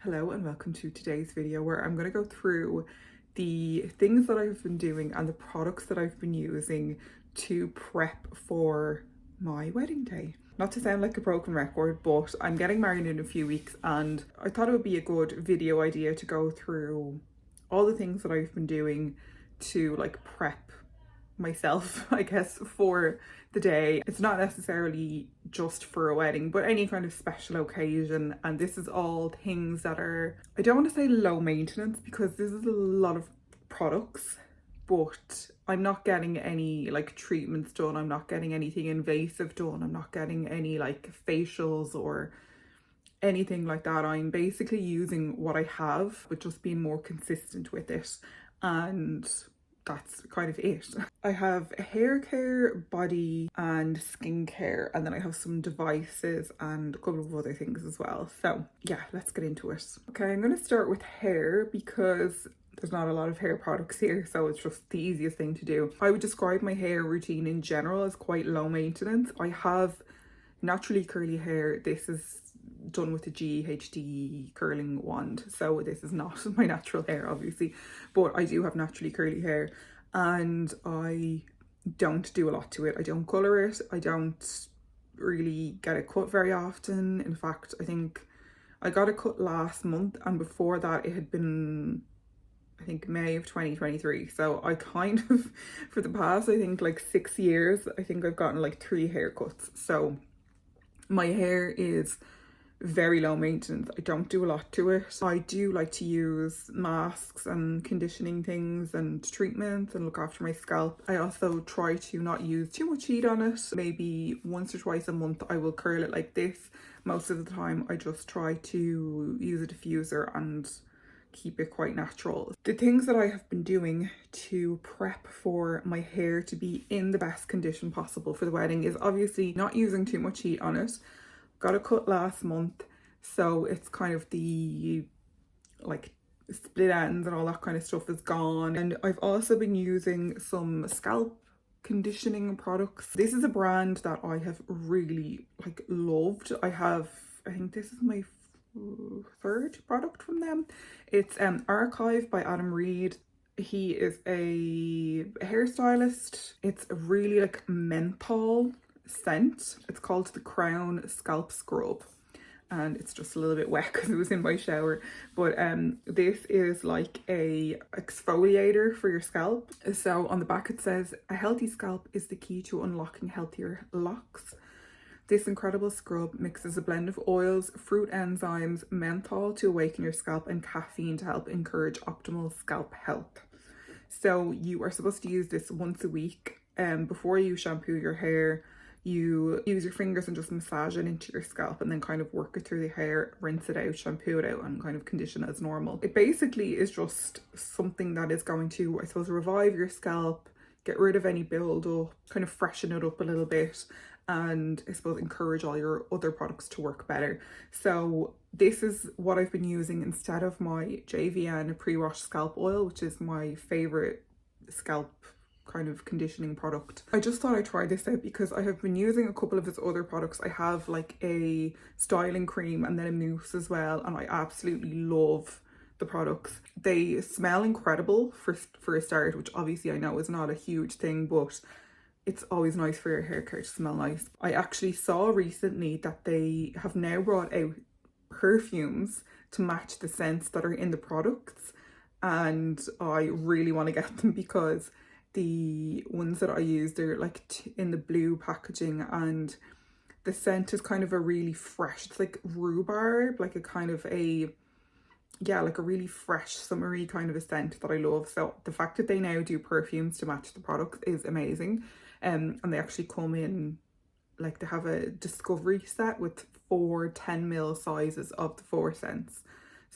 Hello and welcome to today's video where I'm going to go through the things that I've been doing and the products that I've been using to prep for my wedding day. Not to sound like a broken record, but I'm getting married in a few weeks and I thought it would be a good video idea to go through all the things that I've been doing to like prep myself, I guess, for the day. It's not necessarily just for a wedding, but any kind of special occasion. And this is all things that are, I don't want to say low maintenance because this is a lot of products, but I'm not getting any like treatments done. I'm not getting anything invasive done. I'm not getting any like facials or anything like that. I'm basically using what I have, but just being more consistent with it. And that's kind of it. I have hair care, body and skincare, and then I have some devices and a couple of other things as well. So yeah, let's get into it. Okay, I'm going to start with hair because there's not a lot of hair products here, so it's just the easiest thing to do. I would describe my hair routine in general as quite low maintenance. I have naturally curly hair. This is done with a GHD curling wand, so this is not my natural hair obviously, but I do have naturally curly hair and I don't do a lot to it. I don't colour it, I don't really get it cut very often. In fact, I think I got it cut last month and before that it had been, I think, May of 2023. So I kind of, for the past, I think like 6 years, I think I've gotten like 3 haircuts. So my hair is very low maintenance. I don't do a lot to it. I do like to use masks and conditioning things and treatments and look after my scalp. I also try to not use too much heat on it. Maybe once or twice a month I will curl it like this. Most of the time I just try to use a diffuser and keep it quite natural. The things that I have been doing to prep for my hair to be in the best condition possible for the wedding is obviously not using too much heat on it. Got a cut last month, so it's kind of the like split ends and all that kind of stuff is gone. And I've also been using some scalp conditioning products. This is a brand that I have really like loved. I think this is my third product from them. It's ArkiveThe by Adam Reed. He is a hairstylist. It's a really like menthol scent. It's called the Crown Scalp Scrub and it's just a little bit wet because it was in my shower, but this is like a exfoliator for your scalp. So on the back it says, a healthy scalp is the key to unlocking healthier locks. This incredible scrub mixes a blend of oils, fruit enzymes, menthol to awaken your scalp and caffeine to help encourage optimal scalp health. So you are supposed to use this once a week before you shampoo your hair. You use your fingers and just massage it into your scalp and then kind of work it through the hair, rinse it out, shampoo it out and kind of condition it as normal. It basically is just something that is going to, I suppose, revive your scalp, get rid of any build-up, kind of freshen it up a little bit, and I suppose encourage all your other products to work better. So this is what I've been using instead of my JVN pre-wash scalp oil, which is my favourite scalp kind of conditioning product. I just thought I'd try this out because I have been using a couple of its other products. I have like a styling cream and then a mousse as well, and I absolutely love the products. They smell incredible for a start, which obviously I know is not a huge thing, but it's always nice for your hair care to smell nice. I actually saw recently that they have now brought out perfumes to match the scents that are in the products, and I really want to get them because the ones that I use, they're like in the blue packaging and the scent is kind of a really fresh, it's like rhubarb, like a kind of a, yeah, like a really fresh summery kind of a scent that I love. So the fact that they now do perfumes to match the products is amazing. And they actually come in, like they have a discovery set with 4 10ml sizes of the 4 scents.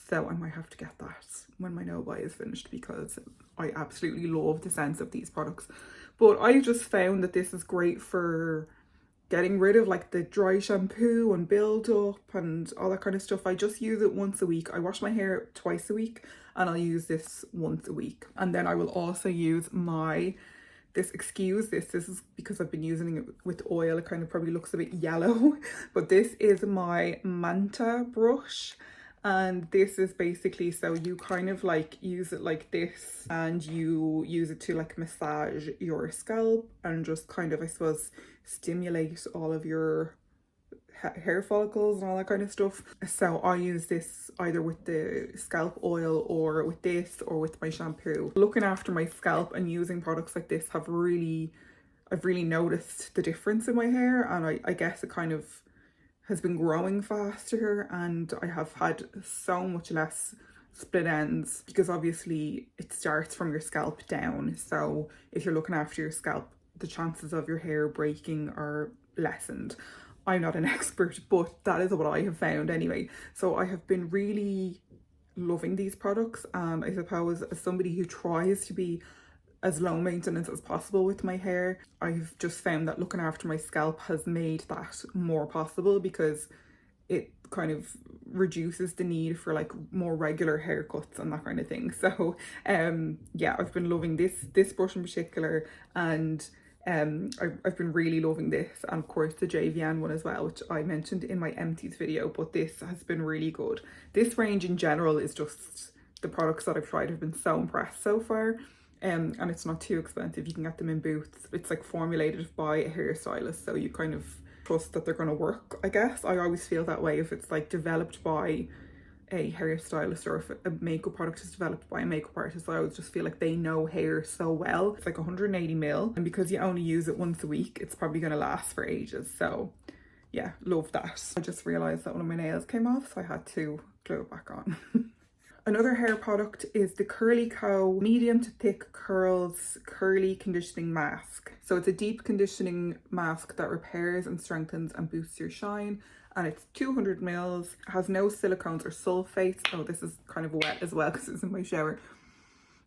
So I might have to get that when my no-buy is finished because I absolutely love the scents of these products. But I just found that this is great for getting rid of like the dry shampoo and build up and all that kind of stuff. I just use it once a week. I wash my hair twice a week and I'll use this once a week. And then I will also use this is because I've been using it with oil. It kind of probably looks a bit yellow, but this is my Manta brush. And this is basically, so you kind of like use it like this, and you use it to like massage your scalp and just kind of, I suppose, stimulate all of your hair follicles and all that kind of stuff. So I use this either with the scalp oil or with this or with my shampoo. Looking after my scalp and using products like this I've really noticed the difference in my hair, and I guess it kind of has been growing faster, and I have had so much less split ends, because obviously it starts from your scalp down. So if you're looking after your scalp, the chances of your hair breaking are lessened. I'm not an expert, but that is what I have found anyway. So I have been really loving these products. I suppose as somebody who tries to be as low maintenance as possible with my hair, I've just found that looking after my scalp has made that more possible, because it kind of reduces the need for like more regular haircuts and that kind of thing. So yeah, I've been loving this brush in particular, and I've been really loving this, and of course the JVN one as well, which I mentioned in my empties video, but this has been really good. This range in general is just, the products that I've tried have been so impressed so far, and it's not too expensive. You can get them in Boots. It's like formulated by a hairstylist, so you kind of trust that they're going to work, I guess. I always feel that way if it's like developed by a hairstylist, or if a makeup product is developed by a makeup artist. I always just feel like they know hair so well. It's like 180 ml, and because you only use it once a week, it's probably going to last for ages. So yeah, love that. I just realized that one of my nails came off, so I had to glue it back on. Another hair product is the CurlyCo Medium to Thick Curls Curly Conditioning Mask. So it's a deep conditioning mask that repairs and strengthens and boosts your shine, and it's 200 mils, has no silicones or sulfates. Oh, this is kind of wet as well because it's in my shower.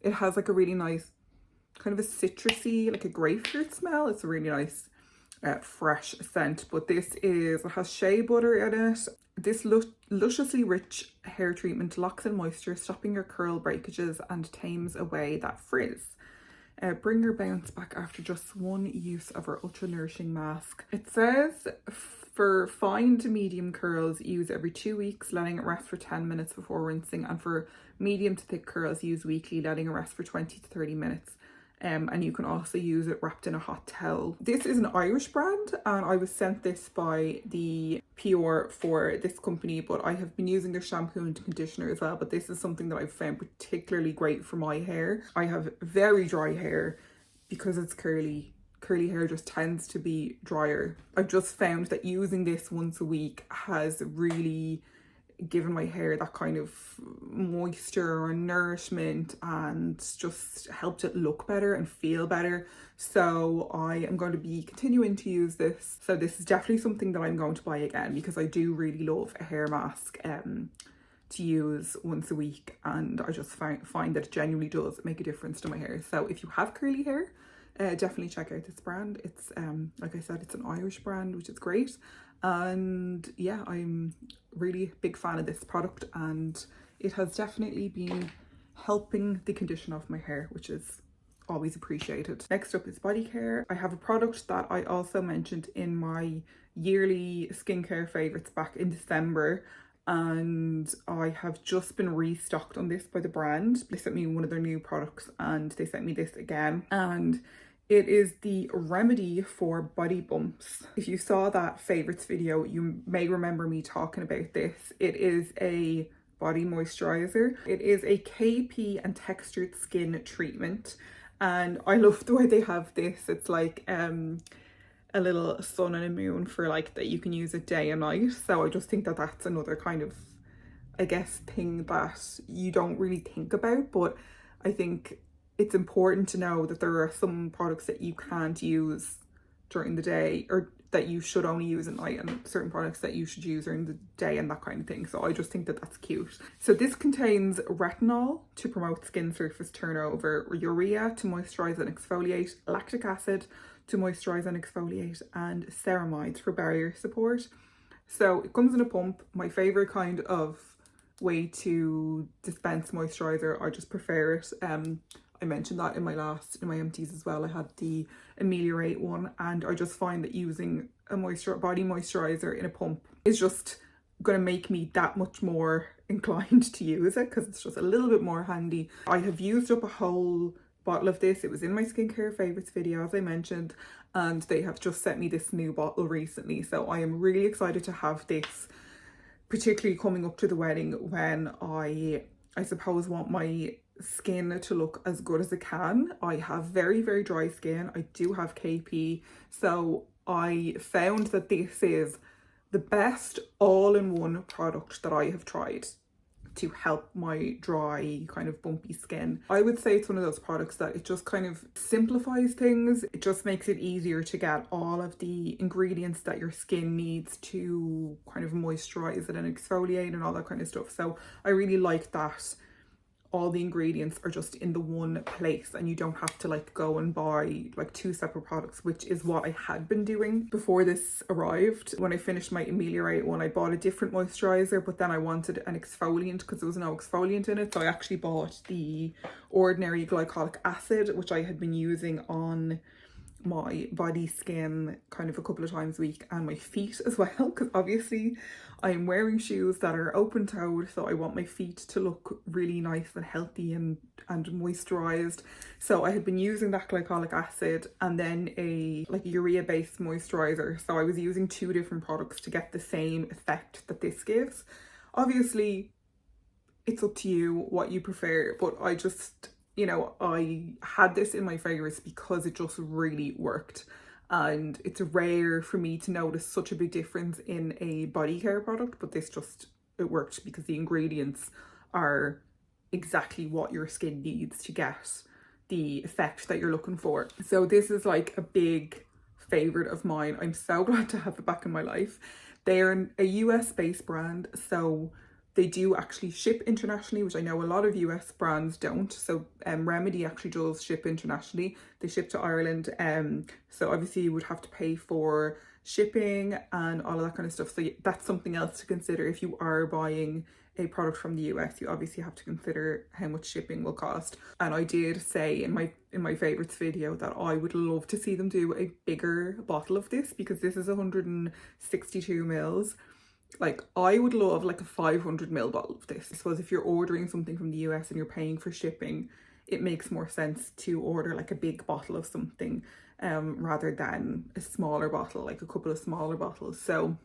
It has like a really nice kind of a citrusy, like a grapefruit smell. It's a really nice fresh scent. But this is, it has shea butter in it. This lusciously rich hair treatment locks in moisture, stopping your curl breakages and tames away that frizz. Bring your bounce back after just one use of our ultra nourishing mask. It says for fine to medium curls, use every 2 weeks, letting it rest for 10 minutes before rinsing. And for medium to thick curls, use weekly, letting it rest for 20 to 30 minutes. And you can also use it wrapped in a hot towel. This is an Irish brand, and I was sent this by the PR for this company, but I have been using their shampoo and conditioner as well. But this is something that I've found particularly great for my hair. I have very dry hair because it's curly. Curly hair just tends to be drier. I've just found that using this once a week has really given my hair that kind of moisture and nourishment, and just helped it look better and feel better. So I am going to be continuing to use this. So this is definitely something that I'm going to buy again, because I do really love a hair mask to use once a week, and I just find that it genuinely does make a difference to my hair. So if you have curly hair, definitely check out this brand. It's like I said, it's an Irish brand, which is great. And yeah, I'm really a big fan of this product, and it has definitely been helping the condition of my hair, which is always appreciated. Next up is body care. I have a product that I also mentioned in my yearly skincare favorites back in December, and I have just been restocked on this by the brand. They sent me one of their new products, and they sent me this again, and it is the remedy for body bumps. If you saw that favorites video, you may remember me talking about this. It is a body moisturizer. It is a KP and textured skin treatment, and I love the way they have this. It's like a little sun and a moon for like that you can use it day and night. So I just think that that's another kind of, I guess, thing that you don't really think about, but I think it's important to know that there are some products that you can't use during the day, or that you should only use at night, and certain products that you should use during the day, and that kind of thing. So I just think that that's cute. So this contains retinol to promote skin surface turnover, urea to moisturize and exfoliate, lactic acid to moisturize and exfoliate, and ceramides for barrier support. So it comes in a pump. My favorite kind of way to dispense moisturizer. I just prefer it. I mentioned that in my empties as well. I had the Ameliorate one, and I just find that using a body moisturizer in a pump is just going to make me that much more inclined to use it because it's just a little bit more handy. I have used up a whole bottle of this. It was in my skincare favorites video, as I mentioned, and they have just sent me this new bottle recently, so I am really excited to have this, particularly coming up to the wedding, when I suppose want my skin to look as good as it can. I have very, very dry skin. I do have KP, so I found that this is the best all-in-one product that I have tried to help my dry, kind of bumpy skin. I would say it's one of those products that it just kind of simplifies things. It just makes it easier to get all of the ingredients that your skin needs to kind of moisturize it and exfoliate and all that kind of stuff. So I really like that all the ingredients are just in the one place and you don't have to like go and buy like 2 separate products, which is what I had been doing before this arrived. When I finished my Ameliorate one, I bought a different moisturizer, but then I wanted an exfoliant because there was no exfoliant in it, so I actually bought the ordinary glycolic acid, which I had been using on my body, skin kind of a couple of times a week, and my feet as well, because obviously I'm wearing shoes that are open-toed, so I want my feet to look really nice and healthy and moisturized. So I had been using that glycolic acid and then a like urea based moisturizer, so I was using 2 different products to get the same effect that this gives. Obviously it's up to you what you prefer, but I just, you know, I had this in my favorites because it just really worked, and it's rare for me to notice such a big difference in a body care product, but this just, it worked because the ingredients are exactly what your skin needs to get the effect that you're looking for. So this is like a big favorite of mine. I'm so glad to have it back in my life. They're a US based brand, so they do actually ship internationally, which I know a lot of US brands don't. So Remedy actually does ship internationally. They ship to Ireland. So obviously you would have to pay for shipping and all of that kind of stuff. So that's something else to consider. If you are buying a product from the US, you obviously have to consider how much shipping will cost. And I did say in my favorites video that I would love to see them do a bigger bottle of this, because this is 162 mils. Like, I would love like a 500 ml bottle of this. I suppose if you're ordering something from the US and you're paying for shipping, it makes more sense to order like a big bottle of something rather than a smaller bottle, like a couple of smaller bottles. So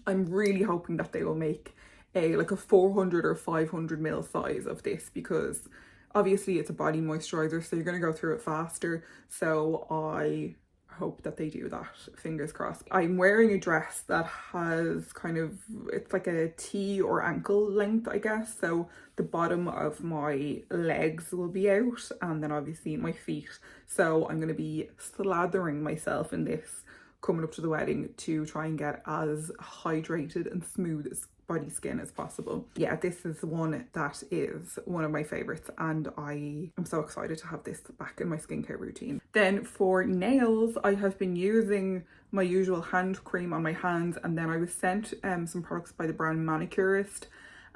I'm really hoping that they will make like a 400 or 500 ml size of this, because obviously it's a body moisturizer, so you're going to go through it faster. So I hope that they do that, fingers crossed. I'm wearing a dress that has kind of, it's like a T or ankle length, I guess, so the bottom of my legs will be out and then obviously my feet. So I'm going to be slathering myself in this coming up to the wedding to try and get as hydrated and smooth as body skin as possible. Yeah, this is one that is one of my favorites, and I am so excited to have this back in my skincare routine. Then for nails, I have been using my usual hand cream on my hands, and then I was sent some products by the brand Manucurist,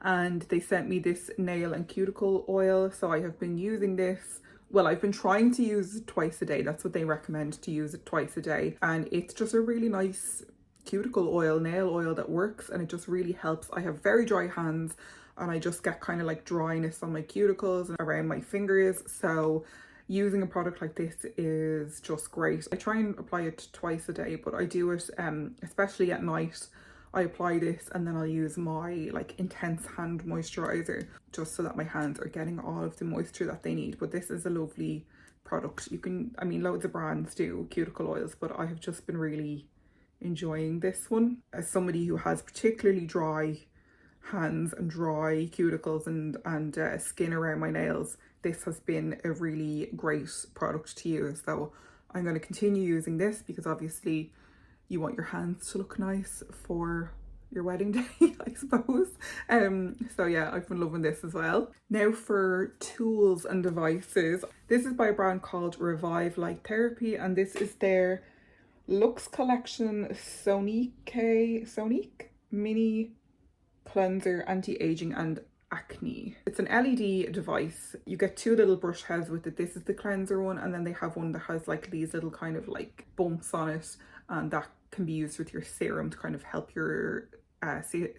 and they sent me this nail and cuticle oil. So I have been using this. Well, I've been trying to use it twice a day. That's what they recommend, to use it twice a day. And it's just a really nice cuticle oil, nail oil that works, and it just really helps. I have very dry hands and I just get kind of like dryness on my cuticles and around my fingers. So using a product like this is just great. I try and apply it twice a day, but I do it especially at night. I apply this and then I'll use my like intense hand moisturizer just so that my hands are getting all of the moisture that they need. But this is a lovely product. You can, I mean, loads of brands do cuticle oils, but I have just been really enjoying this one. As somebody who has particularly dry hands and dry cuticles and skin around my nails, this has been a really great product to use. So I'm going to continue using this because obviously you want your hands to look nice for your wedding day, I suppose. So yeah, I've been loving this as well. Now for tools and devices. This is by a brand called Revive Light Therapy, and this is their Luxe Collection Sonique Mini Cleanser Anti-Aging and Acne. It's an LED device. You get 2 little brush heads with it. This is the cleanser one, and then they have one that has like these little kind of like bumps on it, and that can be used with your serum to kind of help your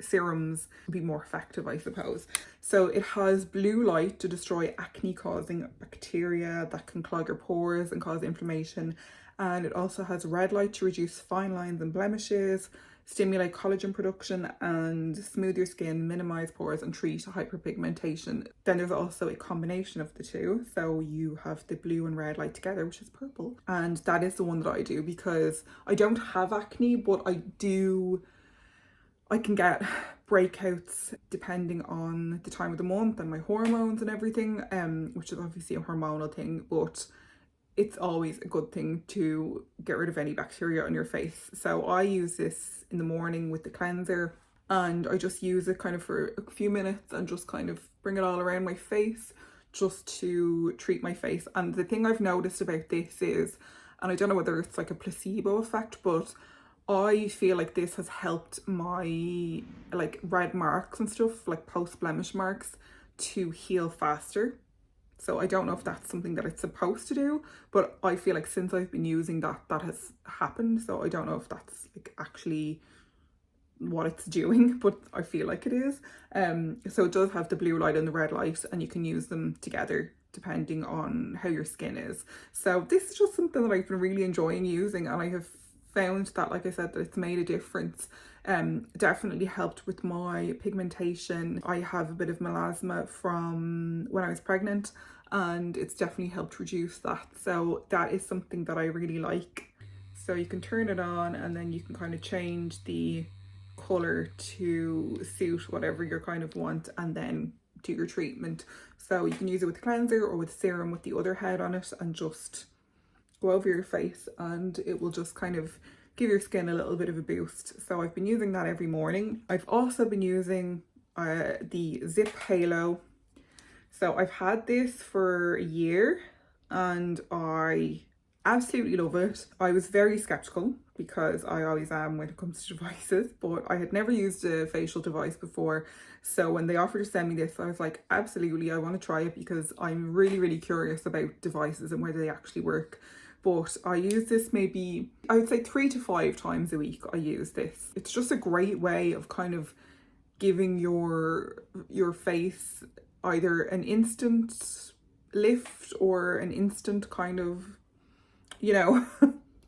serums would be more effective, I suppose. So it has blue light to destroy acne causing bacteria that can clog your pores and cause inflammation, and it also has red light to reduce fine lines and blemishes, stimulate collagen production and smooth your skin, minimize pores and treat hyperpigmentation. Then there's also a combination of the two, so you have the blue and red light together, which is purple, and that is the one that I do because I don't have acne, but I can get breakouts depending on the time of the month and my hormones and everything, which is obviously a hormonal thing, but it's always a good thing to get rid of any bacteria on your face. So I use this in the morning with the cleanser, and I just use it kind of for a few minutes and just kind of bring it all around my face just to treat my face. And the thing I've noticed about this is, and I don't know whether it's like a placebo effect, but I feel like this has helped my like red marks and stuff, like post blemish marks, to heal faster. So I don't know if that's something that it's supposed to do, but I feel like since I've been using that, that has happened. So I don't know if that's like actually what it's doing, but I feel like it is. So it does have the blue light and the red light, and you can use them together depending on how your skin is. So this is just something that I've been really enjoying using, and I have found that, like I said, that it's made a difference. Definitely helped with my pigmentation. I have a bit of melasma from when I was pregnant, and it's definitely helped reduce that. So that is something that I really like. So you can turn it on, and then you can kind of change the color to suit whatever you kind of want, and then do your treatment. So you can use it with cleanser or with serum with the other head on it, and just go over your face, and it will just kind of give your skin a little bit of a boost. So I've been using that every morning. I've also been using the ZIIP Halo. So I've had this for a year and I absolutely love it. I was very skeptical, because I always am when it comes to devices, but I had never used a facial device before. So when they offered to send me this, I was like, absolutely, I want to try it, because I'm really, really curious about devices and whether they actually work. But I use this maybe, I would say 3 to 5 times a week I use this. It's just a great way of kind of giving your face either an instant lift or an instant kind of, you know,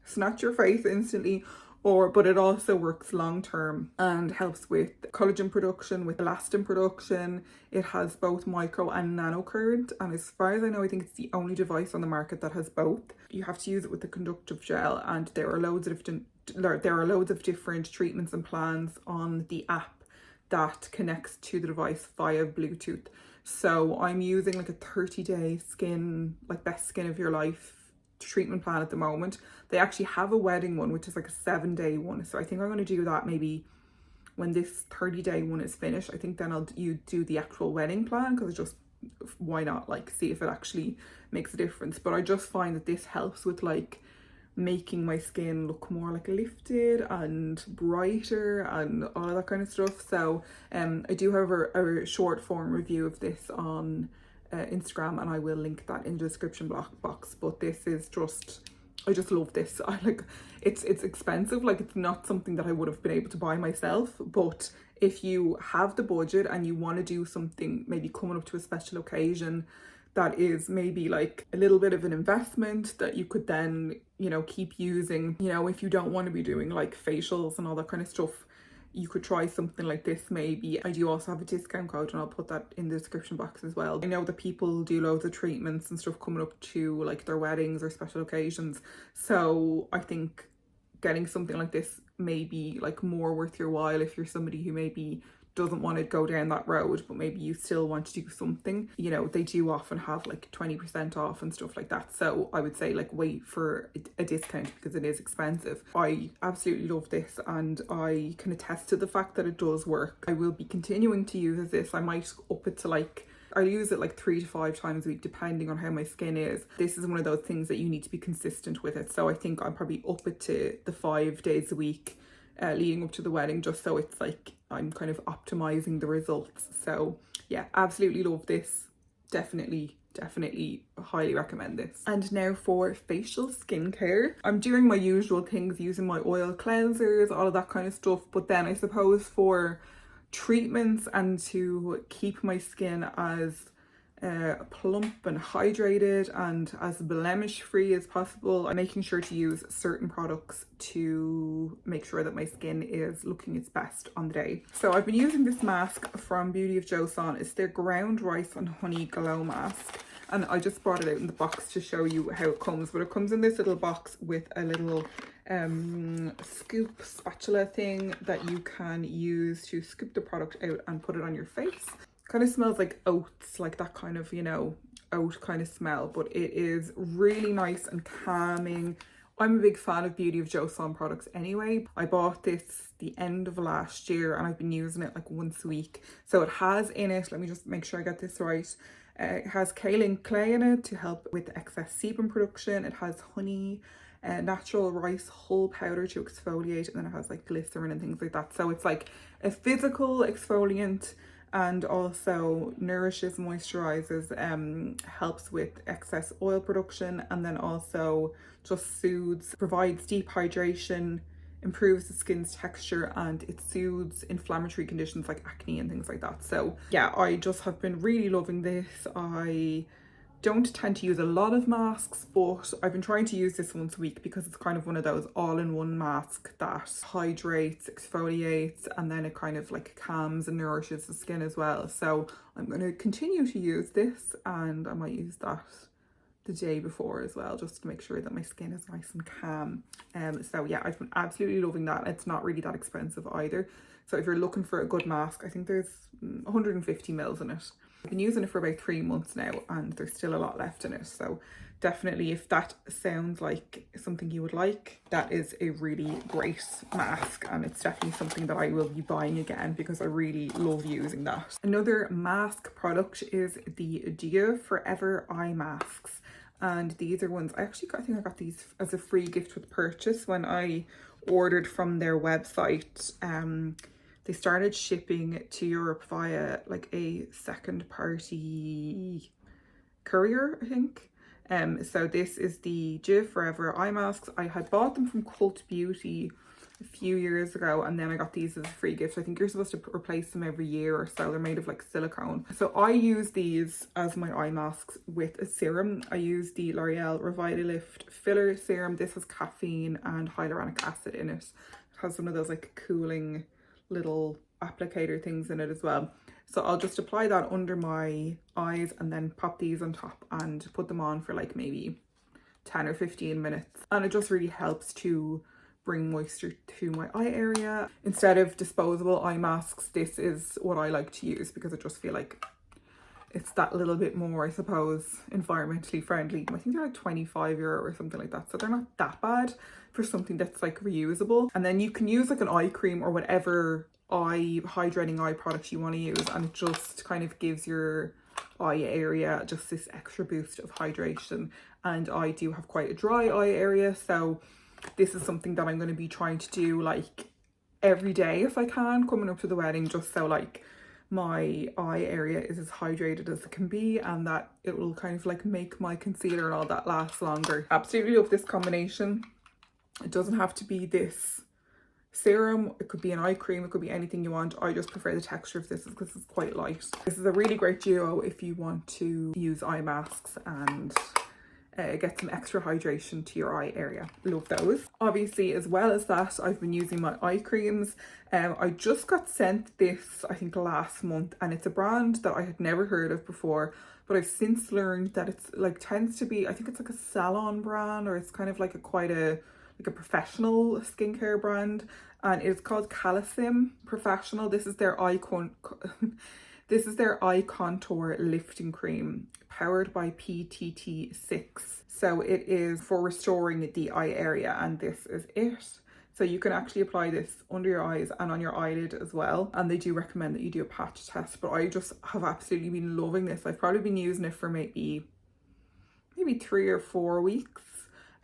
snatch your face instantly, but it also works long term and helps with collagen production, with elastin production. It has both micro and nano current, and as far as I know, I think it's the only device on the market that has both. You have to use it with the conductive gel, and there are loads of different treatments and plans on the app that connects to the device via Bluetooth. So I'm using like a 30-day skin, like best skin of your life treatment plan at the moment. They actually have a wedding one, which is like a 7-day one. So I think I'm going to do that maybe when this 30-day one is finished. I think then you do the actual wedding plan, because just why not, like, see if it actually makes a difference. But I just find that this helps with like making my skin look more like lifted and brighter and all of that kind of stuff. So I do have a short form review of this on Instagram, and I will link that in the description box. But this is just, I just love this. I like it's expensive, like it's not something that I would have been able to buy myself, but if you have the budget and you want to do something maybe coming up to a special occasion that is maybe like a little bit of an investment that you could then, you know, keep using, you know, if you don't want to be doing like facials and all that kind of stuff, you could try something like this maybe. I do also have a discount code, and I'll put that in the description box as well. I know that people do loads of treatments and stuff coming up to like their weddings or special occasions, so I think getting something like this may be like more worth your while if you're somebody who maybe doesn't want to go down that road, but maybe you still want to do something. You know, they do often have like 20% off and stuff like that. So I would say like wait for a discount, because it is expensive. I absolutely love this, and I can attest to the fact that it does work. I will be continuing to use this. I might up it to like, I use it like 3 to 5 times a week depending on how my skin is. This is one of those things that you need to be consistent with it. So I think I'll probably up it to the 5 days a week leading up to the wedding, just so it's like I'm kind of optimizing the results. So yeah, absolutely love this. Definitely definitely highly recommend this. And now for facial skincare. I'm doing my usual things, using my oil cleansers, all of that kind of stuff, but then I suppose for treatments and to keep my skin as plump and hydrated and as blemish free as possible, I'm making sure to use certain products to make sure that my skin is looking its best on the day. So I've been using this mask from Beauty of Joseon. It's their ground rice and honey glow mask, and I just brought it out in the box to show you how it comes. But it comes in this little box with a little scoop spatula thing that you can use to scoop the product out and put it on your face. Kind of smells like oats, like that kind of, you know, oat kind of smell, but it is really nice and calming. I'm a big fan of Beauty of Joseon products anyway. I bought this the end of last year and I've been using it like once a week. So it has in it, let me just make sure I get this right, it has kaolin clay in it to help with excess sebum production. It has honey, natural rice hull powder to exfoliate, and then it has like glycerin and things like that. So it's like a physical exfoliant and also nourishes, moisturizes, helps with excess oil production, and then also just soothes, provides deep hydration, improves the skin's texture, and it soothes inflammatory conditions like acne and things like that. So yeah, I just have been really loving this. I don't tend to use a lot of masks, but I've been trying to use this once a week because it's kind of one of those all-in-one masks that hydrates, exfoliates, and then it kind of like calms and nourishes the skin as well. So I'm going to continue to use this, and I might use that the day before as well, just to make sure that my skin is nice and calm. So yeah, I've been absolutely loving that. It's not really that expensive either. So if you're looking for a good mask, I think there's 150 mils in it. I've been using it for about 3 months now and there's still a lot left in it. So definitely, if that sounds like something you would like, that is a really great mask, and it's definitely something that I will be buying again because I really love using that. Another mask product is the Dieux Forever Eye Masks. And these are ones, I think I got these as a free gift with purchase when I ordered from their website. They started shipping to Europe via like a second party courier, I think. So this is the Dieux Forever Eye Masks. I had bought them from Cult Beauty a few years ago, and then I got these as a free gift. I think you're supposed to replace them every year or so. They're made of like silicone. So I use these as my eye masks with a serum. I use the L'Oreal Revitalift Filler Serum. This has caffeine and hyaluronic acid in it. It has one of those like cooling little applicator things in it as well. So I'll just apply that under my eyes and then pop these on top and put them on for like maybe 10 or 15 minutes. And it just really helps to bring moisture to my eye area. Instead of disposable eye masks, this is what I like to use because I just feel like it's that little bit more, I suppose, environmentally friendly. I think they're like €25 or something like that. So they're not that bad for something that's like reusable. And then you can use like an eye cream or whatever hydrating eye products you want to use, and it just kind of gives your eye area just this extra boost of hydration. And I do have quite a dry eye area, so this is something that I'm going to be trying to do like every day if I can, coming up to the wedding, just so like my eye area is as hydrated as it can be, and that it will kind of like make my concealer and all that last longer. Absolutely love this combination. It doesn't have to be this serum, it could be an eye cream, it could be anything you want. I just prefer the texture of this because it's quite light. This is a really great duo if you want to use eye masks and get some extra hydration to your eye area. Love those. Obviously, as well as that, I've been using my eye creams. I just got sent this, I think last month, and it's a brand that I had never heard of before, but I've since learned that it's like tends to be, I think it's like a salon brand, or it's kind of like a professional skincare brand, and it's called Calecim Professional. This is their eye contour lifting cream, powered by PTT6. So it is for restoring the eye area, and this is it. So you can actually apply this under your eyes and on your eyelid as well. And they do recommend that you do a patch test, but I just have absolutely been loving this. I've probably been using it for maybe 3 or 4 weeks.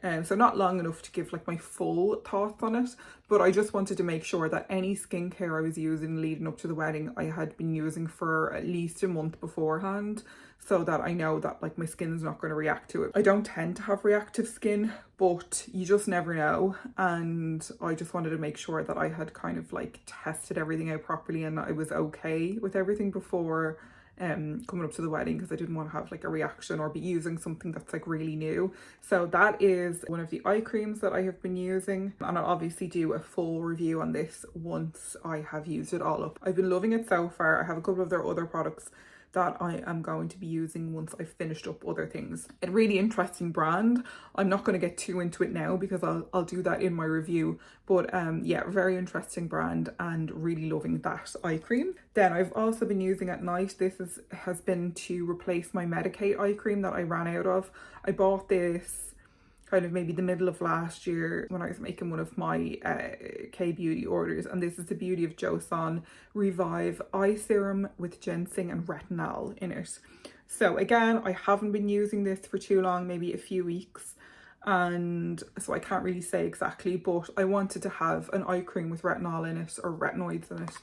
So not long enough to give like my full thoughts on it, but I just wanted to make sure that any skincare I was using leading up to the wedding I had been using for at least a month beforehand, so that I know that like my skin's not going to react to it. I don't tend to have reactive skin, but you just never know, and I just wanted to make sure that I had kind of like tested everything out properly and that I was okay with everything before coming up to the wedding, because I didn't want to have like a reaction or be using something that's like really new. So that is one of the eye creams that I have been using, and I'll obviously do a full review on this once I have used it all up. I've been loving it so far. I have a couple of their other products that I am going to be using once I've finished up other things. A really interesting brand. I'm not going to get too into it now because I'll do that in my review, but yeah, very interesting brand and really loving that eye cream. Then I've also been using at night, this has been to replace my Medicate eye cream that I ran out of. I bought this kind of maybe the middle of last year when I was making one of my K-beauty orders, and this is the Beauty of Joseon Revive Eye Serum with Ginseng and Retinal in it. So again, I haven't been using this for too long, maybe a few weeks, and so I can't really say exactly, but I wanted to have an eye cream with retinol in it, or retinoids in it,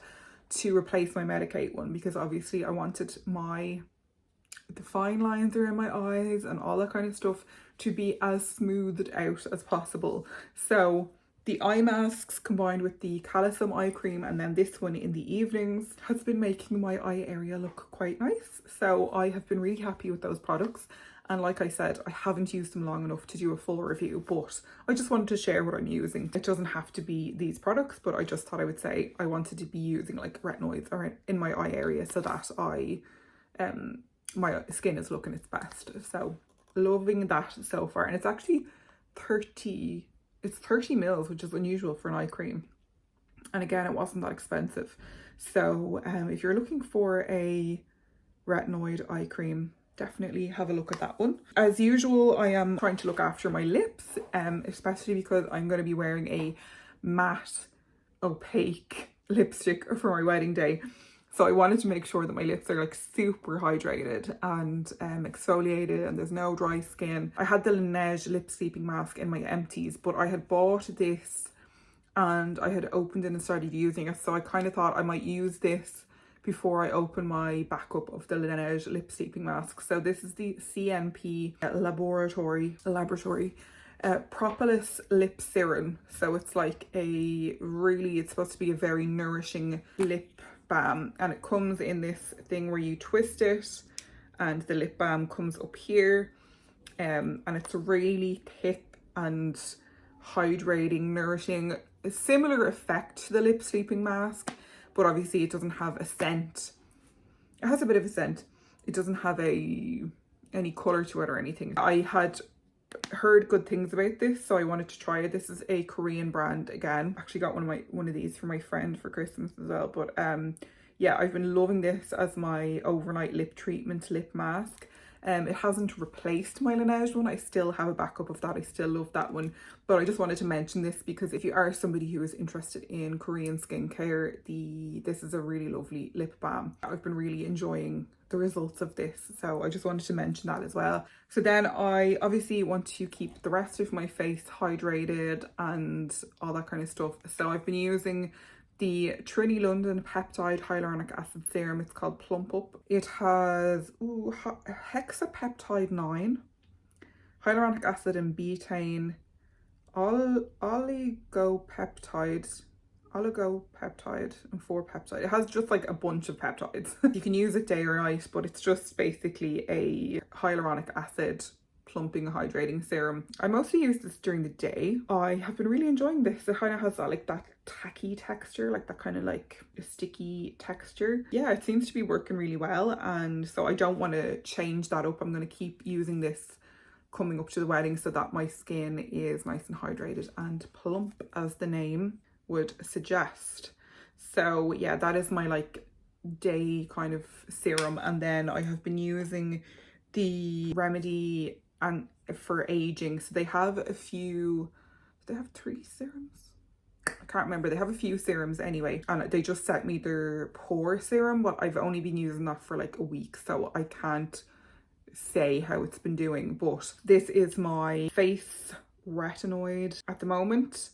to replace my Medicate one, because obviously I wanted the fine lines around my eyes and all that kind of stuff to be as smoothed out as possible. So the eye masks combined with the Calecim eye cream and then this one in the evenings has been making my eye area look quite nice. So I have been really happy with those products, and like I said, I haven't used them long enough to do a full review, but I just wanted to share what I'm using. It doesn't have to be these products, but I just thought I would say I wanted to be using like retinoids in my eye area so that my skin is looking its best. So loving that so far, and it's actually 30 mils, which is unusual for an eye cream, and again, it wasn't that expensive. So if you're looking for a retinoid eye cream, definitely have a look at that one. As usual, I am trying to look after my lips, especially because I'm going to be wearing a matte opaque lipstick for my wedding day. So I wanted to make sure that my lips are like super hydrated and exfoliated and there's no dry skin. I had the Laneige lip sleeping mask in my empties, but I had bought this and I had opened it and started using it. So I kind of thought I might use this before I open my backup of the Laneige lip sleeping mask. So this is the CNP Laboratory Propolis lip serum. So it's like it's supposed to be a very nourishing lip balm, and it comes in this thing where you twist it and the lip balm comes up here, and it's really thick and hydrating, nourishing, a similar effect to the lip sleeping mask, but obviously it doesn't have a scent. It has a bit of a scent. It doesn't have any colour to it or anything. I had heard good things about this, so I wanted to try it. This is a Korean brand again. Actually got one of these for my friend for Christmas as well, but yeah, I've been loving this as my overnight lip treatment lip mask. It hasn't replaced my Laneige one. I still have a backup of that. I still love that one, but I just wanted to mention this because if you are somebody who is interested in Korean skincare, this is a really lovely lip balm. I've been really enjoying the results of this, so I just wanted to mention that as well. So then I obviously want to keep the rest of my face hydrated and all that kind of stuff. So I've been using the Trinny London Peptide Hyaluronic Acid Serum. It's called Plump Up. It has hexapeptide 9, hyaluronic acid and betaine, oligopeptide and 4 peptide. It has just like a bunch of peptides. You can use it day or night, but it's just basically a hyaluronic acid plumping hydrating serum. I mostly use this during the day. I have been really enjoying this. It kind of has that like that tacky texture, like that kind of like a sticky texture. Yeah, it seems to be working really well, and so I don't want to change that up. I'm going to keep using this coming up to the wedding so that my skin is nice and hydrated and plump, as the name would suggest. So yeah, that is my like day kind of serum. And then I have been using the Remedy and for aging. So they have a few, they have 3 serums, I can't remember. They have a few serums anyway, and they just sent me their pore serum, but I've only been using that for like a week, so I can't say how it's been doing. But this is my face retinoid at the moment,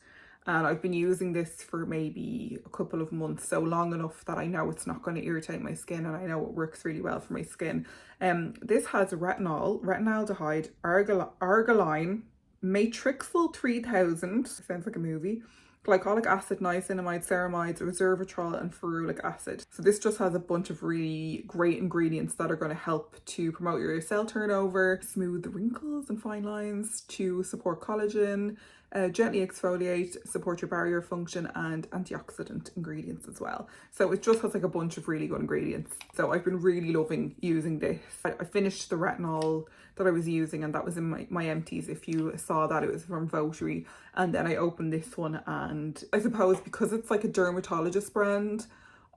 and I've been using this for maybe a couple of months, so long enough that I know it's not going to irritate my skin and I know it works really well for my skin. This has retinol, retinaldehyde, arginine, matrixyl 3000, sounds like a movie, glycolic acid, niacinamide, ceramides, resveratrol, and ferulic acid. So this just has a bunch of really great ingredients that are going to help to promote your cell turnover, smooth the wrinkles and fine lines, to support collagen, gently exfoliate, support your barrier function, and antioxidant ingredients as well. So it just has like a bunch of really good ingredients. So I've been really loving using this. I finished the retinol that I was using, and that was in my empties. If you saw that, it was from Votary. And then I opened this one, and I suppose because it's like a dermatologist brand,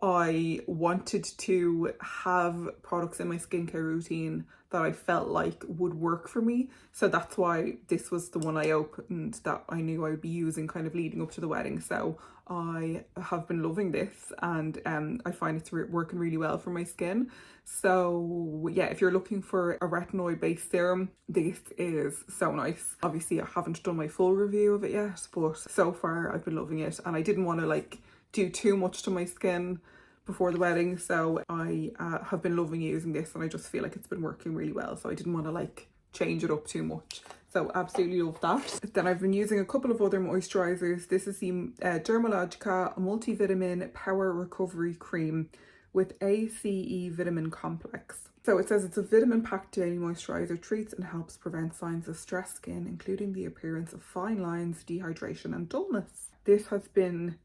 I wanted to have products in my skincare routine that I felt like would work for me. So that's why this was the one I opened that I knew I would be using kind of leading up to the wedding. So I have been loving this, and I find it's working really well for my skin. So yeah, if you're looking for a retinoid based serum, this is so nice. Obviously I haven't done my full review of it yet, but so far I've been loving it, and I didn't want to like do too much to my skin before the wedding, so I have been loving using this, and I just feel like it's been working really well, so I didn't want to like change it up too much. So absolutely love that. Then I've been using a couple of other moisturizers. This is the Dermalogica Multivitamin Power Recovery Cream with ACE Vitamin Complex. So it says it's a vitamin-packed daily moisturizer, treats and helps prevent signs of stressed skin, including the appearance of fine lines, dehydration, and dullness. This has been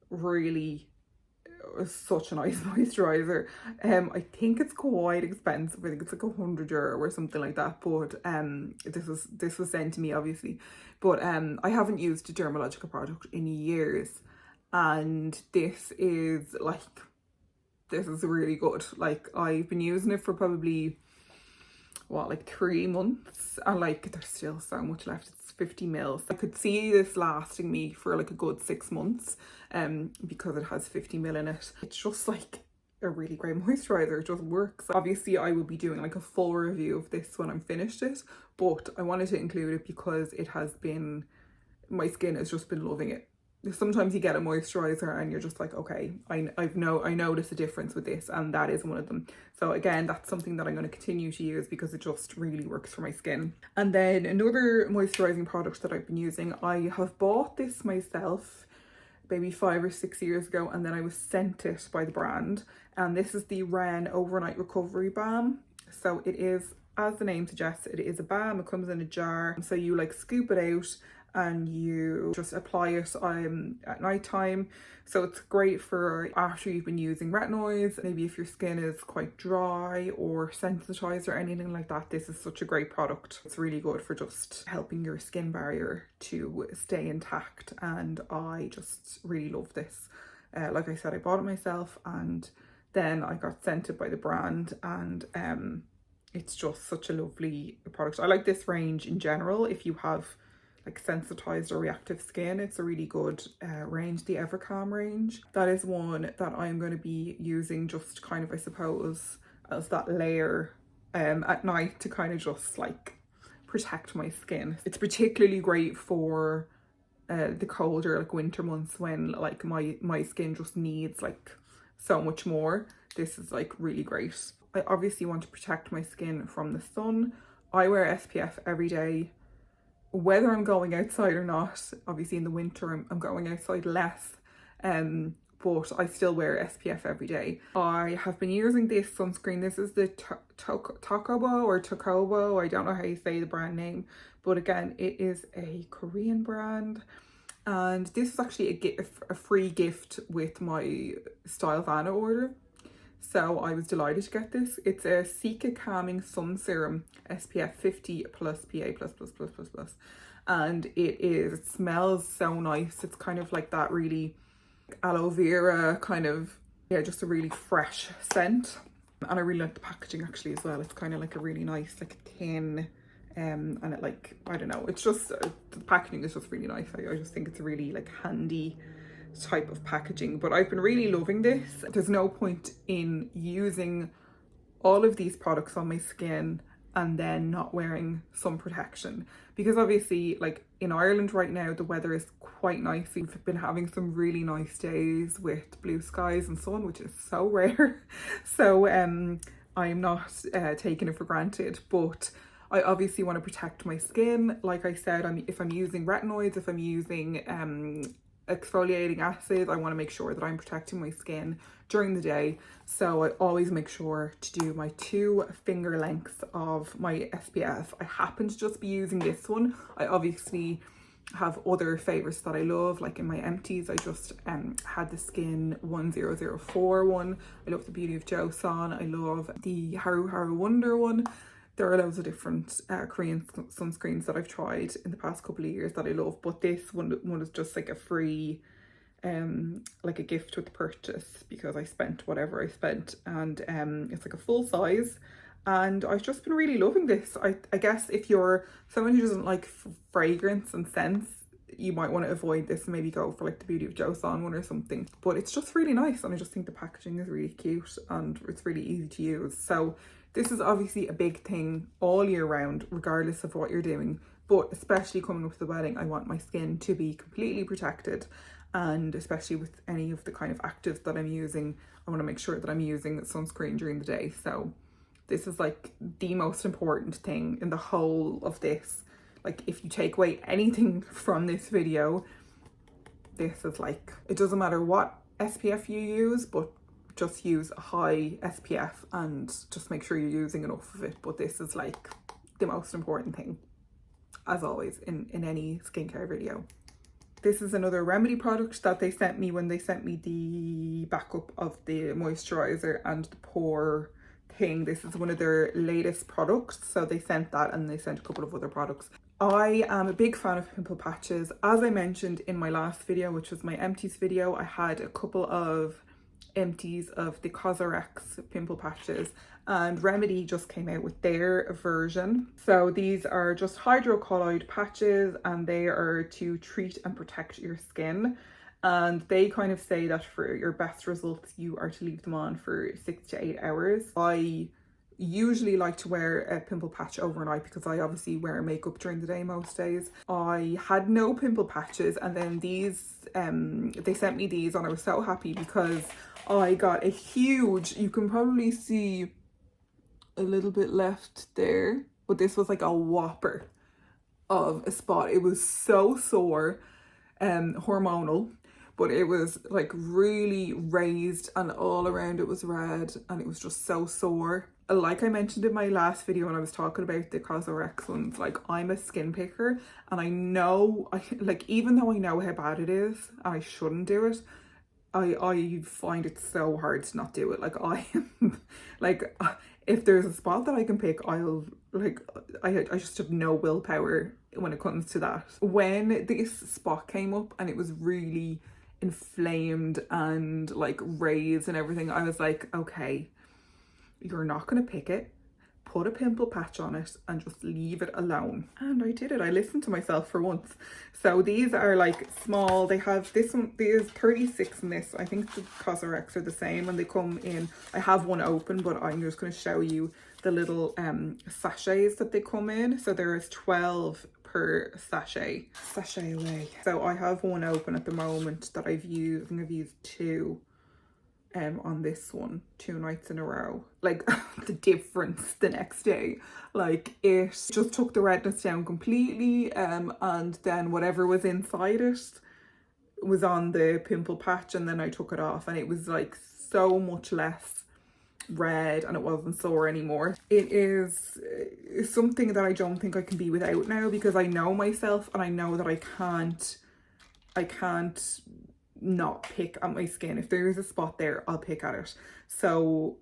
really such a nice moisturizer. I think it's quite expensive. I think it's like €100 or something like that, but this was sent to me obviously, but I haven't used a Dermalogica product in years, and this is really good. Like, I've been using it for probably what, like 3 months, and like there's still so much left. It's 50 mils. I could see this lasting me for like a good 6 months because it has 50 ml in it. It's just like a really great moisturizer. It just works. Obviously I will be doing like a full review of this when I'm finished it, but I wanted to include it because it has been, my skin has just been loving it. Sometimes you get a moisturizer and you're just like, okay, I notice a difference with this, and that is one of them. So again, that's something that I'm going to continue to use because it just really works for my skin. And then another moisturizing product that I've been using, I have bought this myself maybe 5 or 6 years ago, and then I was sent it by the brand, and this is the Ren Overnight Recovery Balm. So it is, as the name suggests, it is a balm. It comes in a jar, so you like scoop it out and you just apply it at night time. So it's great for after you've been using retinoids, maybe if your skin is quite dry or sensitized or anything like that. This is such a great product. It's really good for just helping your skin barrier to stay intact, and I just really love this. Like I said, I bought it myself, and then I got sent it by the brand, and it's just such a lovely product. I like this range in general. If you have like sensitized or reactive skin, it's a really good range. The Evercalm range, that is one that I'm going to be using just kind of, I suppose, as that layer at night to kind of just like protect my skin. It's particularly great for the colder like winter months when like my skin just needs like so much more. This is like really great. I obviously want to protect my skin from the sun. I wear SPF every day, whether I'm going outside or not. Obviously in the winter I'm going outside less, but I still wear SPF every day. I have been using this sunscreen. This is the Tokobo, I don't know how you say the brand name, but again, it is a Korean brand, and this is actually a free gift with my Stylovana order. So I was delighted to get this. It's a Cica Calming Sun Serum SPF 50 plus PA+++++. And it smells so nice. It's kind of like that really aloe vera kind of, yeah, just a really fresh scent. And I really like the packaging actually as well. It's kind of like a really nice, like thin, and it like, I don't know, it's just, the packaging is just really nice. I just think it's a really like handy type of packaging, but I've been really loving this. There's no point in using all of these products on my skin and then not wearing sun protection, because obviously like in Ireland right now the weather is quite nice. We've been having some really nice days with blue skies and sun, which is so rare. So I'm not taking it for granted, but I obviously want to protect my skin. Like I said, if I'm using retinoids, if I'm using exfoliating acids, I want to make sure that I'm protecting my skin during the day. So I always make sure to do my 2 finger lengths of my SPF. I happen to just be using this one. I obviously have other favorites that I love, like in my empties I just had the Skin 1004 one. I love the Beauty of Joseon. I love the Haru Haru Wonder one. There are loads of different Korean sunscreens that I've tried in the past couple of years that I love, but this one is just like a free, like a gift with the purchase, because I spent whatever I spent, and it's like a full size, and I've just been really loving this. I guess if you're someone who doesn't like fragrance and scents, you might want to avoid this and maybe go for like the Beauty of Joseon one or something, but it's just really nice, and I just think the packaging is really cute and it's really easy to use. So this is obviously a big thing all year round, regardless of what you're doing, but especially coming up to the wedding, I want my skin to be completely protected, and especially with any of the kind of actives that I'm using, I want to make sure that I'm using sunscreen during the day. So this is like the most important thing in the whole of this. Like if you take away anything from this video, this is like, it doesn't matter what SPF you use, but just use a high SPF and just make sure you're using enough of it. But this is like the most important thing, as always, in any skincare video. This is another Remedy product that they sent me when they sent me the backup of the moisturizer and the pore thing. This is one of their latest products, so they sent that, and they sent a couple of other products. I am a big fan of pimple patches. As I mentioned in my last video, which was my empties video, I had a couple of empties of the Cosrx pimple patches, and Remedy just came out with their version. So these are just hydrocolloid patches, and they are to treat and protect your skin, and they kind of say that for your best results you are to leave them on for 6 to 8 hours. I usually like to wear a pimple patch overnight because I obviously wear makeup during the day most days. I had no pimple patches, and then these they sent me these, and I was so happy because I got a huge, you can probably see a little bit left there, but this was like a whopper of a spot. It was so sore, hormonal, but it was like really raised, and all around it was red, and it was just so sore. Like I mentioned in my last video when I was talking about the Cosrx ones, like I'm a skin picker, and I know, like even though I know how bad it is and I shouldn't do it, I find it so hard to not do it. Like I am like, if there's a spot that I can pick, I'll like, I just have no willpower when it comes to that. When this spot came up and it was really inflamed and like raised and everything, I was like, okay, you're not gonna pick it, put a pimple patch on it and just leave it alone. And I did it. I listened to myself for once. So these are like small. They have this one, there's 36 in this. I think the Cosrx are the same, and they come in, I have one open, but I'm just going to show you the little sachets that they come in. So there is 12 per sachet away. So I have one open at the moment that I've used. I think I've used 2 on this one 2 nights in a row. Like the difference the next day, like it just took the redness down completely, and then whatever was inside it was on the pimple patch, and then I took it off, and it was like so much less red, and it wasn't sore anymore. It is something that I don't think I can be without now, because I know myself, and I know that I can't not pick at my skin. If there is a spot there, I'll pick at it. So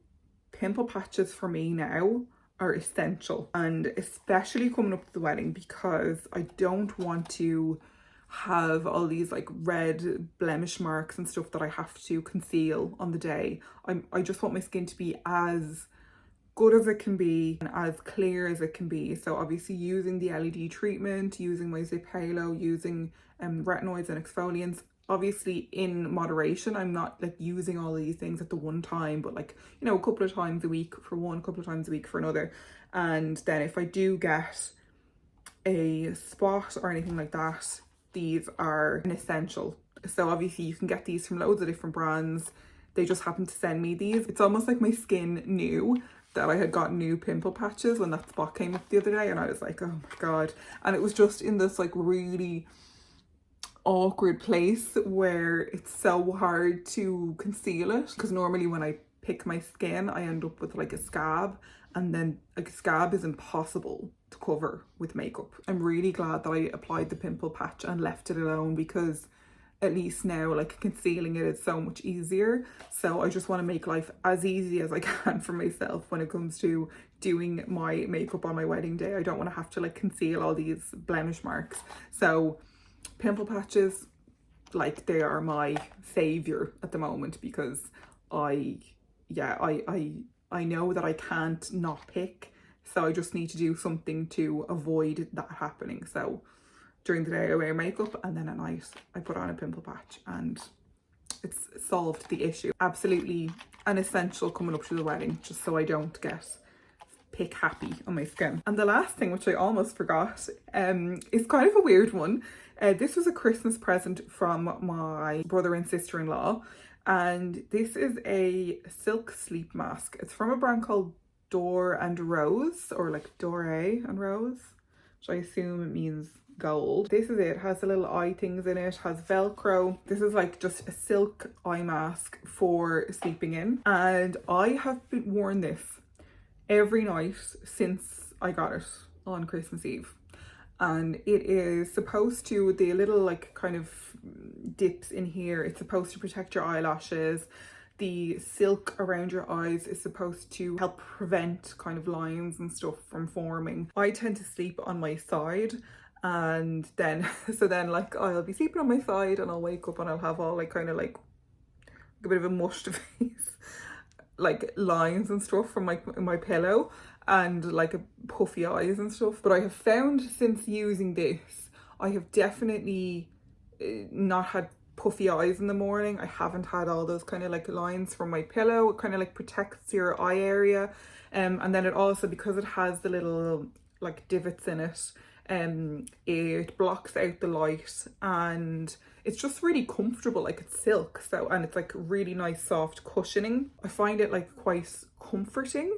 pimple patches for me now are essential, and especially coming up to the wedding, because I don't want to have all these like red blemish marks and stuff that I have to conceal on the day. I just want my skin to be as good as it can be and as clear as it can be. So obviously using the LED treatment, using my ZIIP Halo, using retinoids and exfoliants, obviously in moderation. I'm not like using all these things at the one time, but like, you know, a couple of times a week for one, a couple of times a week for another. And then if I do get a spot or anything like that, these are an essential. So obviously you can get these from loads of different brands. They just happened to send me these. It's almost like my skin knew that I had got new pimple patches when that spot came up the other day, and I was like, oh my god. And it was just in this like really awkward place where it's so hard to conceal it, because normally when I pick my skin I end up with like a scab, and then like a scab is impossible to cover with makeup. I'm really glad that I applied the pimple patch and left it alone, because at least now like concealing it is so much easier. So I just want to make life as easy as I can for myself when it comes to doing my makeup on my wedding day. I don't want to have to like conceal all these blemish marks. So pimple patches, like, they are my savior at the moment, because I know that I can't not pick, so I just need to do something to avoid that happening. So during the day I wear makeup, and then at night I put on a pimple patch, and it's solved the issue. Absolutely an essential coming up to the wedding, just so I don't get pick happy on my skin. And the last thing, which I almost forgot, is kind of a weird one. This was a Christmas present from my brother and sister-in-law, and this is a silk sleep mask. It's from a brand called Dore and Rose, or like Dore and Rose, which I assume it means gold. This is it. It has the little eye things in it, has Velcro. This is like just a silk eye mask for sleeping in, and I have been worn this every night since I got it on Christmas Eve. And it is supposed to, the little like kind of dips in here, it's supposed to protect your eyelashes. The silk around your eyes is supposed to help prevent kind of lines and stuff from forming. I tend to sleep on my side, and then so then like I'll be sleeping on my side and I'll wake up and I'll have all like kind of like a bit of a mushed face, like lines and stuff from my pillow, and like a puffy eyes and stuff. But I have found since using this, I have definitely not had puffy eyes in the morning. I haven't had all those kind of like lines from my pillow. It kind of like protects your eye area, and then it also, because it has the little like divots in it, it blocks out the light, and it's just really comfortable. Like, it's silk, so, and it's like really nice soft cushioning. I find it like quite comforting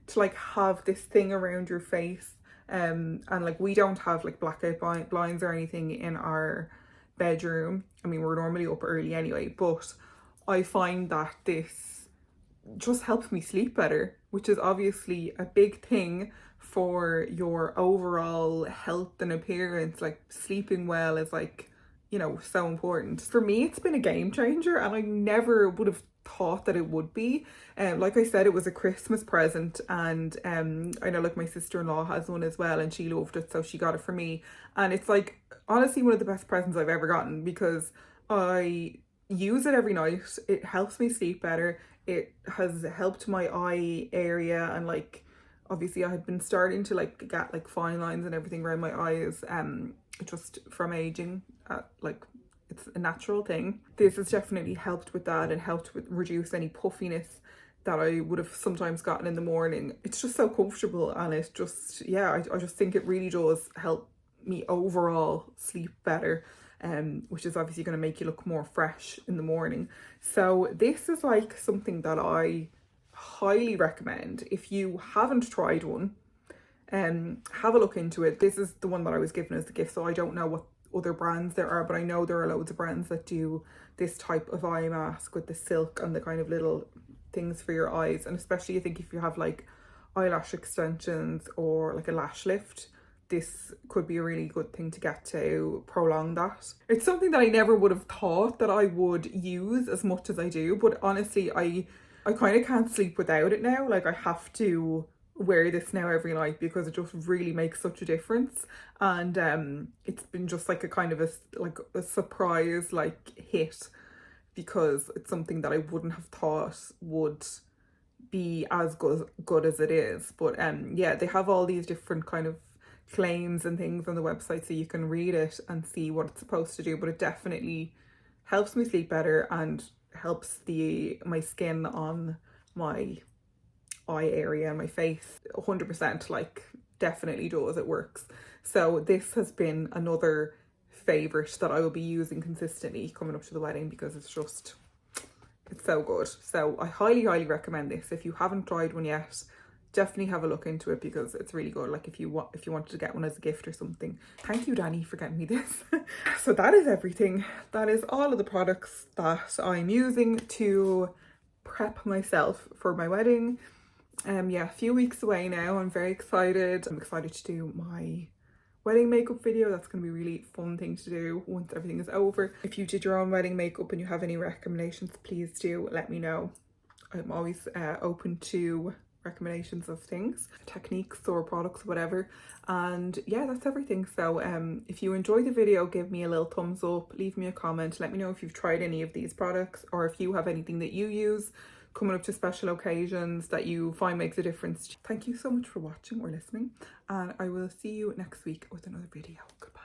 to like have this thing around your face, and like we don't have like blackout blinds or anything in our bedroom. I mean, we're normally up early anyway, but I find that this just helps me sleep better, which is obviously a big thing for your overall health and appearance. Like, sleeping well is like, you know, so important. For me, it's been a game changer, and I never would have thought that it would be. Like I said, it was a Christmas present, and I know like my sister-in-law has one as well, and she loved it, so she got it for me. And it's like honestly one of the best presents I've ever gotten, because I use it every night. It helps me sleep better. It has helped my eye area, and like obviously I had been starting to like get like fine lines and everything around my eyes, just from aging. Like, it's a natural thing. This has definitely helped with that, and helped with reduce any puffiness that I would have sometimes gotten in the morning. It's just so comfortable, and it's just, yeah, I just think it really does help me overall sleep better, which is obviously going to make you look more fresh in the morning. So this is like something that I highly recommend. If you haven't tried one, have a look into it. This is the one that I was given as a gift, so I don't know what other brands there are, but I know there are loads of brands that do this type of eye mask with the silk and the kind of little things for your eyes. And especially I think if you have like eyelash extensions or like a lash lift, this could be a really good thing to get to prolong that. It's something that I never would have thought that I would use as much as I do, but honestly I kind of can't sleep without it now. Like, I have to wear this now every night, because it just really makes such a difference. And it's been just like a kind of a surprise like hit, because it's something that I wouldn't have thought would be as good as it is. But yeah, they have all these different kind of claims and things on the website, so you can read it and see what it's supposed to do. But it definitely helps me sleep better and helps my skin on my eye area and my face 100%, like definitely does, it works. So this has been another favourite that I will be using consistently coming up to the wedding because it's so good. So I highly recommend this. If you haven't tried one yet, definitely have a look into it because it's really good. Like if you wanted to get one as a gift or something. Thank you, Danny, for getting me this. So that is everything. That is all of the products that I'm using to prep myself for my wedding. Yeah, a few weeks away now. I'm very excited. I'm excited to do my wedding makeup video. That's going to be a really fun thing to do once everything is over. If you did your own wedding makeup and you have any recommendations, please do let me know. I'm always open to recommendations of things, techniques or products, whatever. And yeah, that's everything. So if you enjoyed the video, give me a little thumbs up, leave me a comment, let me know if you've tried any of these products or if you have anything that you use coming up to special occasions that you find makes a difference. Thank you so much for watching or listening, and I will see you next week with another video. Goodbye.